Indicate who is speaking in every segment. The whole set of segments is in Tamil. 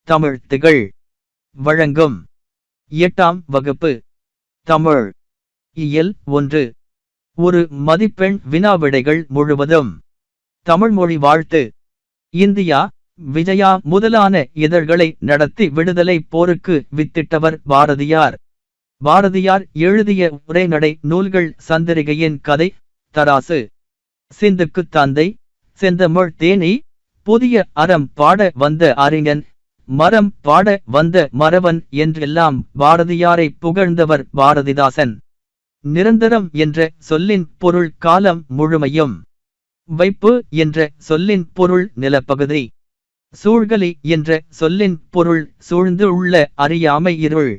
Speaker 1: தமிழ் திகழ் வழங்கும் 8ஆம் வகுப்பு தமிழ் இயல் 1 ஒரு மதிப்பெண் வினாவிடைகள் முழுவதும் தமிழ்மொழி வாழ்த்து. இந்தியா விஜயா முதலான இதழ்களை நடத்தி விடுதலை போருக்கு வித்திட்டவர் பாரதியார். பாரதியார் எழுதிய உரைநடை நூல்கள் சந்திரிகையின் கதை, தராசு, சிந்துக்குத் தந்தை, செந்தமிழ் தேனி, புதிய அறம் பாட வந்த அறிஞன், மரம் பாட வந்த மறவன் என்றெல்லாம் பாரதியாரை புகழ்ந்தவர் பாரதிதாசன். நிரந்தரம் என்ற சொல்லின் பொருள் காலம் முழுமையும், வைப்பு என்ற சொல்லின் பொருள் நிலப்பகுதி, சூழ்கலி என்ற சொல்லின் பொருள் சூழ்ந்து உள்ள அறியாமை இருள்,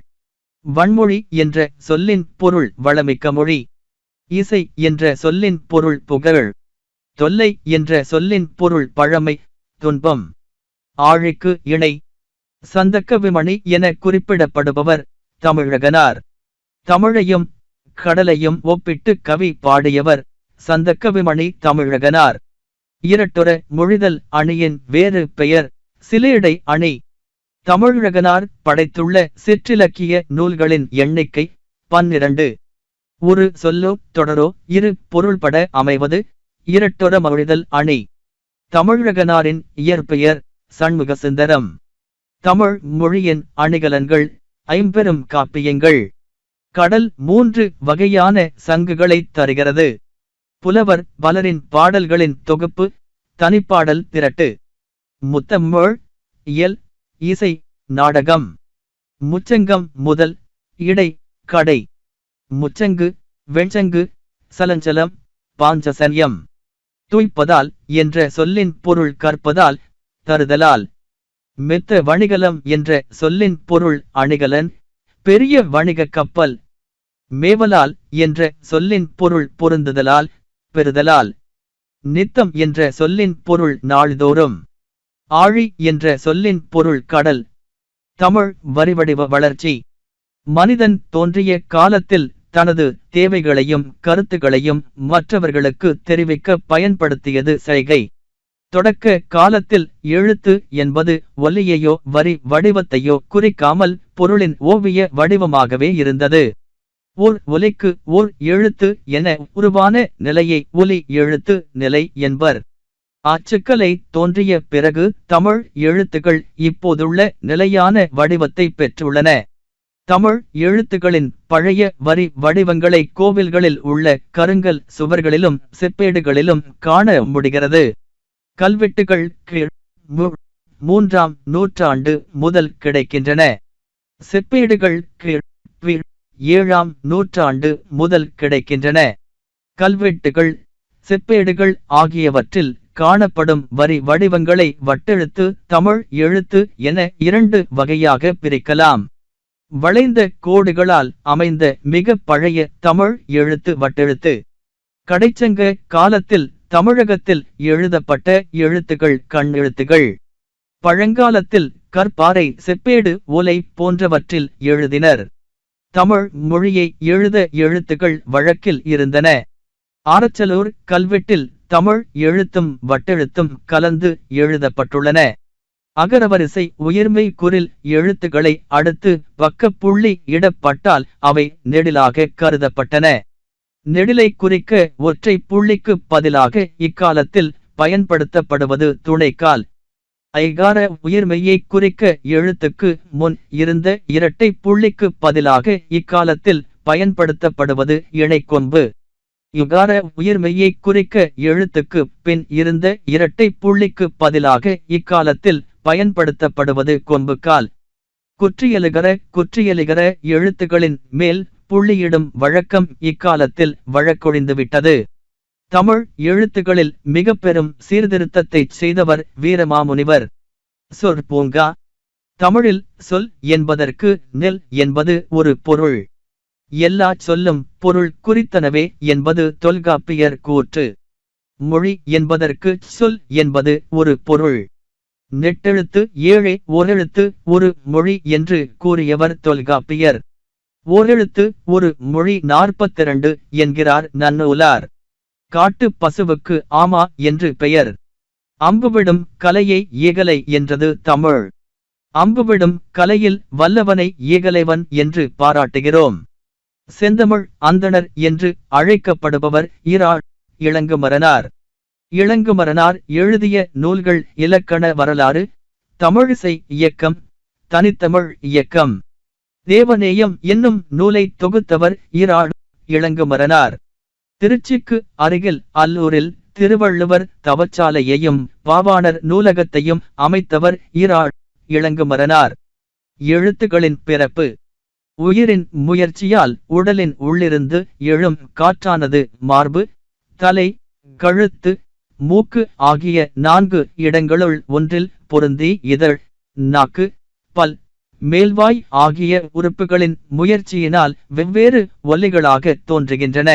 Speaker 1: வன்மொழி என்ற சொல்லின் பொருள் வளமிக்க மொழி, இசை என்ற சொல்லின் பொருள் புகழ், தொல்லை என்ற சொல்லின் பொருள் பழமை, துன்பம், ஆழிக்கு இணை, சந்தக்கவிமணி என குறிப்பிடப்படுபவர் தமிழகனார். தமிழையும் கடலையும் ஒப்பிட்டு கவி பாடியவர் சந்தக்கவிமணி தமிழகனார். இரட்டுற மொழிதல் அணியின் வேறு பெயர் சிலேடை அணி. தமிழகனார் படைத்துள்ள சிற்றிலக்கிய நூல்களின் எண்ணிக்கை 12. ஒரு சொல்லோ தொடரோ இரு பொருள்பட அமைவது இரட்டுற மொழிதல் அணி. தமிழகனாரின் இயற்பெயர் சண்முகசுந்தரம். தமிழ் மொழியின் அணிகலன்கள் ஐம்பெரும் காப்பியங்கள். கடல் 3 வகையான சங்குகளை தருகிறது. புலவர் பலரின் பாடல்களின் தொகுப்பு, தனிப்பாடல் திரட்டு. முத்தமிழ், இயல், இசை, நாடகம். முச்சங்கம் முதல் இடை கடை. முச்சங்கு, வெண்சங்கு, சலஞ்சலம், பாஞ்சசன்யம். தூய்ப்பதால் என்ற சொல்லின் பொருள் கற்பதால், தருதலால். மெத்த வணிகலம் என்ற சொல்லின் பொருள் அணிகலன், பெரிய வணிக கப்பல். மேவலால் என்ற சொல்லின் பொருள் பொருந்துதலால், பெறுதலால். நித்தம் என்ற சொல்லின் பொருள் நாள்தோறும். ஆழி என்ற சொல்லின் பொருள் கடல். தமிழ் வரிவடிவ வளர்ச்சி. மனிதன் தோன்றிய காலத்தில் தனது தேவைகளையும் கருத்துகளையும் மற்றவர்களுக்கு தெரிவிக்க பயன்படுத்தியது செய்கை. தொடக்க காலத்தில் எழுத்து என்பது ஒலியையோ வரி வடிவத்தையோ குறிக்காமல் பொருளின் ஓவிய வடிவமாகவே இருந்தது. ஓர் ஒலிக்கு ஓர் எழுத்து என உருவான நிலையை ஒலி எழுத்து நிலை என்பர். அச்சுக்கலை தோன்றிய பிறகு தமிழ் எழுத்துக்கள் இப்போதுள்ள நிலையான வடிவத்தை பெற்றுள்ளன. தமிழ் எழுத்துக்களின் பழைய வரி வடிவங்களை கோவில்களில் உள்ள கருங்கல் சுவர்களிலும் செப்பேடுகளிலும் காண முடிகிறது. கல்வெட்டுகள் கீழ் 3ஆம் நூற்றாண்டு முதல் கிடைக்கின்றன. செப்பேடுகள் கீழ் 7ஆம் நூற்றாண்டு முதல் கிடைக்கின்றன. கல்வெட்டுகள், செப்பேடுகள் ஆகியவற்றில் காணப்படும் வரி வடிவங்களை வட்டெழுத்து, தமிழ் எழுத்து என 2 வகையாக பிரிக்கலாம். வளைந்த கோடுகளால் அமைந்த மிக பழைய தமிழ் எழுத்து வட்டெழுத்து. கடைச்சங்க காலத்தில் தமிழகத்தில் எழுதப்பட்ட எழுத்துகள் கண்ணெழுத்துகள். பழங்காலத்தில் கற்பாறை, செப்பேடு, ஓலை போன்றவற்றில் எழுதினர். தமிழ் மொழியை எழுத எழுத்துகள் வழக்கில் இருந்தன. ஆரச்சலூர் கல்வெட்டில் தமிழ் எழுத்தும் வட்டெழுத்தும் கலந்து எழுதப்பட்டுள்ளன. அகரவரிசை உயிர்மெய் குறில் எழுத்துக்களை அடுத்து பக்கப்புள்ளி இடப்பட்டால் அவை நெடிலாக கருதப்பட்டன. நெடிலை குறிக்க ஒற்றை புள்ளிக்கு பதிலாக இக்காலத்தில் பயன்படுத்தப்படுவது துணைக்கால். ஐகார உயிர்மெய்யை குறிக்க எழுத்துக்கு முன் இருந்த இரட்டை புள்ளிக்கு பதிலாக இக்காலத்தில் பயன்படுத்தப்படுவது இணைக்கொம்பு. யுகார உயிர்மெய்யை குறிக்க எழுத்துக்கு பின் இருந்த இரட்டை புள்ளிக்கு பதிலாக இக்காலத்தில் பயன்படுத்தப்படுவது கொம்புக்கால். குற்றியலிகர எழுத்துகளின் மேல் புள்ளியிடும் வழக்கம் இக்காலத்தில் வழக்கொழிந்துவிட்டது. தமிழ் எழுத்துகளில் மிக பெரும் சீர்திருத்தத்தை செய்தவர் வீரமாமுனிவர். சொற்பூங்கா. தமிழில் சொல் என்பதற்கு நெல் என்பது ஒரு பொருள். எல்லா சொல்லும் பொருள் குறித்தனவே என்பது தொல்காப்பியர் கூற்று. மொழி என்பதற்கு சொல் என்பது ஒரு பொருள். நெட்டெழுத்து 7 ஓரெழுத்து ஒரு மொழி என்று கூறியவர் தொல்காப்பியர். ஓரெழுத்து ஒரு மொழி 42 என்கிறார் நன்னூலார். காட்டு பசுவுக்கு ஆமா என்று பெயர். அம்புவிடும் கலையை ஏகலை என்றது தமிழ். அம்புவிடும் கலையில் வல்லவனை ஏகலைவன் என்று பாராட்டுகிறோம். செந்தமிழ் அந்தணர் என்று அழைக்கப்படுபவர் இரா. இளங்குமரனார். இளங்குமரனார் எழுதிய நூல்கள் இலக்கண வரலாறு, தமிழிசை இயக்கம், தனித்தமிழ் இயக்கம். தேவநேயம் என்னும் நூலை தொகுத்தவர் இரா. இளங்குமரனார். திருச்சிக்கு அருகில் அல்லூரில் திருவள்ளுவர் தவச்சாலையையும் பாவாணர் நூலகத்தையும் அமைத்தவர் இரா. இளங்குமரனார். எழுத்துகளின் பிறப்பு. உயிரின் முயற்சியால் உடலின் உள்ளிருந்து எழும் காற்றானது மார்பு, தலை, கழுத்து, மூக்கு ஆகிய 4 இடங்களுள் ஒன்றில் பொருந்தி இதழ், நாக்கு, பல், மேல்வாய் ஆகிய உறுப்புகளின் முயற்சியினால் வெவ்வேறு ஒலிகளாக தோன்றுகின்றன.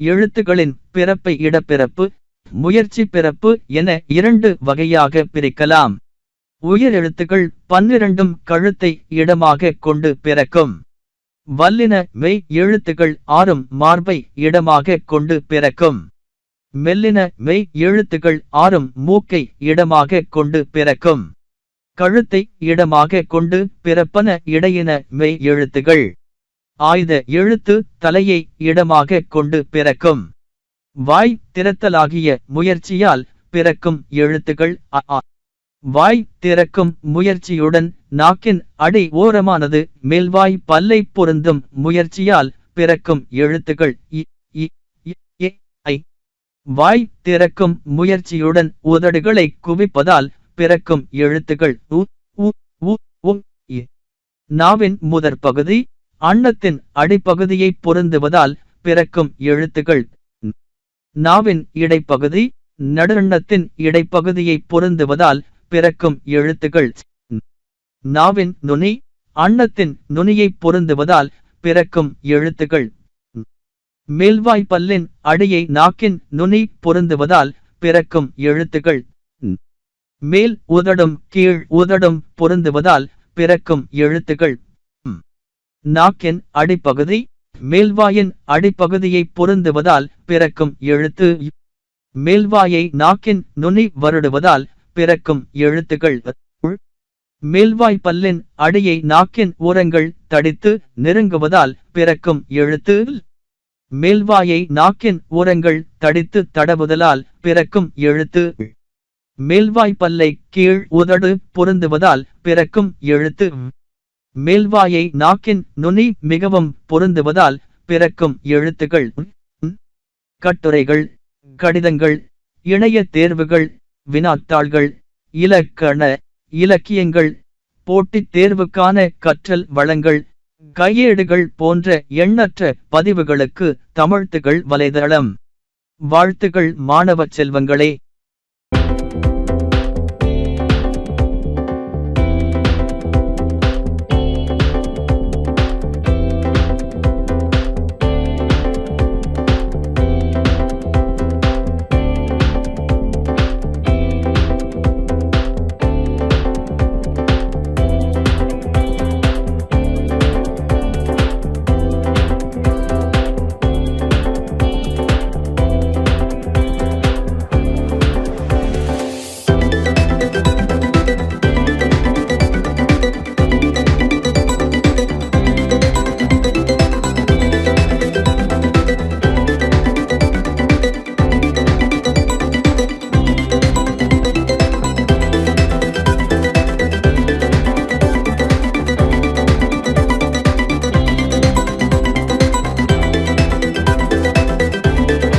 Speaker 1: எழுத்துகளின் பிறப்பை இடப்பிறப்பு, முயற்சி பிறப்பு என 2 வகையாக பிரிக்கலாம். உயிரெழுத்துகள் 12 கழுத்தை இடமாக கொண்டு பிறக்கும். வல்லின மெய் எழுத்துகள் 6 மார்பை இடமாக கொண்டு பிறக்கும். மெல்லின மெய் எழுத்துகள் 6 மூக்கை இடமாக கொண்டு பிறக்கும். கழுத்தை இடமாக கொண்டு பிறப்பன இடையின மெய் எழுத்துகள். ஆயுத எழுத்து தலையை இடமாக கொண்டு பிறக்கும். வாய் திறத்தலாகிய முயற்சியால் பிறக்கும் எழுத்துகள் அ. வாய் திறக்கும் முயற்சியுடன் நாக்கின் அடி ஓரமானது மேல்வாய் பல்லை பொருந்தும் முயற்சியால் பிறக்கும் எழுத்துகள் இ, இ, எ, ஐ. வாய் திறக்கும் முயற்சியுடன் உதடுகளை குவிப்பதால் பிறக்கும் எழுத்துகள் உ, உ, உ, உ, இ. நாவின் முதற் பகுதி அன்னத்தின் அடிப்பகுதியை பொருந்துவதால் பிறக்கும் எழுத்துகள். நாவின் இடைப்பகுதி நடுஅன்னத்தின் இடைப்பகுதியை பொருந்துவதால் பிறக்கும் எழுத்துகள். நாவின் நுனி அன்னத்தின் நுனியை பொருந்துவதால் பிறக்கும் எழுத்துகள். மேல்வாய் பல்லின் அடியை நாக்கின் நுனி பொருந்துவதால் பிறக்கும் எழுத்துகள். மேல் உதடும் கீழ் உதடும் பொருந்துவதால் பிறக்கும் எழுத்துகள். நாக்கின் அடிப்பகுதி மேல்வாயின் அடிப்பகுதியை பொருந்துவதால் பிறக்கும் எழுத்து. மேல்வாயை நாக்கின் நுனி வருடுவதால் பிறக்கும் எழுத்துகள். மேல்வாய் பல்லின் அடியை நாக்கின் ஓரங்கள் தடித்து நெருங்குவதால் பிறக்கும் எழுத்து. மேல்வாயை நாக்கின் ஓரங்கள் தடித்து தடவுதலால் பிறக்கும் எழுத்து. மேல்வாய் பல்லை கீழ் உதடு பொருந்துவதால் பிறக்கும் எழுத்து. மேல்வாயை நாக்கின் நுனி மிகவும் பொருந்துவதால் பிறக்கும் எழுத்துகள். கட்டுரைகள், கடிதங்கள், இணைய தேர்வுகள், வினாத்தாள்கள், இலக்கண இலக்கியங்கள், போட்டித் தேர்வுக்கான கற்றல் வளங்கள், கையேடுகள் போன்ற எண்ணற்ற பதிவுகளுக்கு தமிழ்த்துகள் வலைதளம். வாழ்த்துகள் மாணவ செல்வங்களே.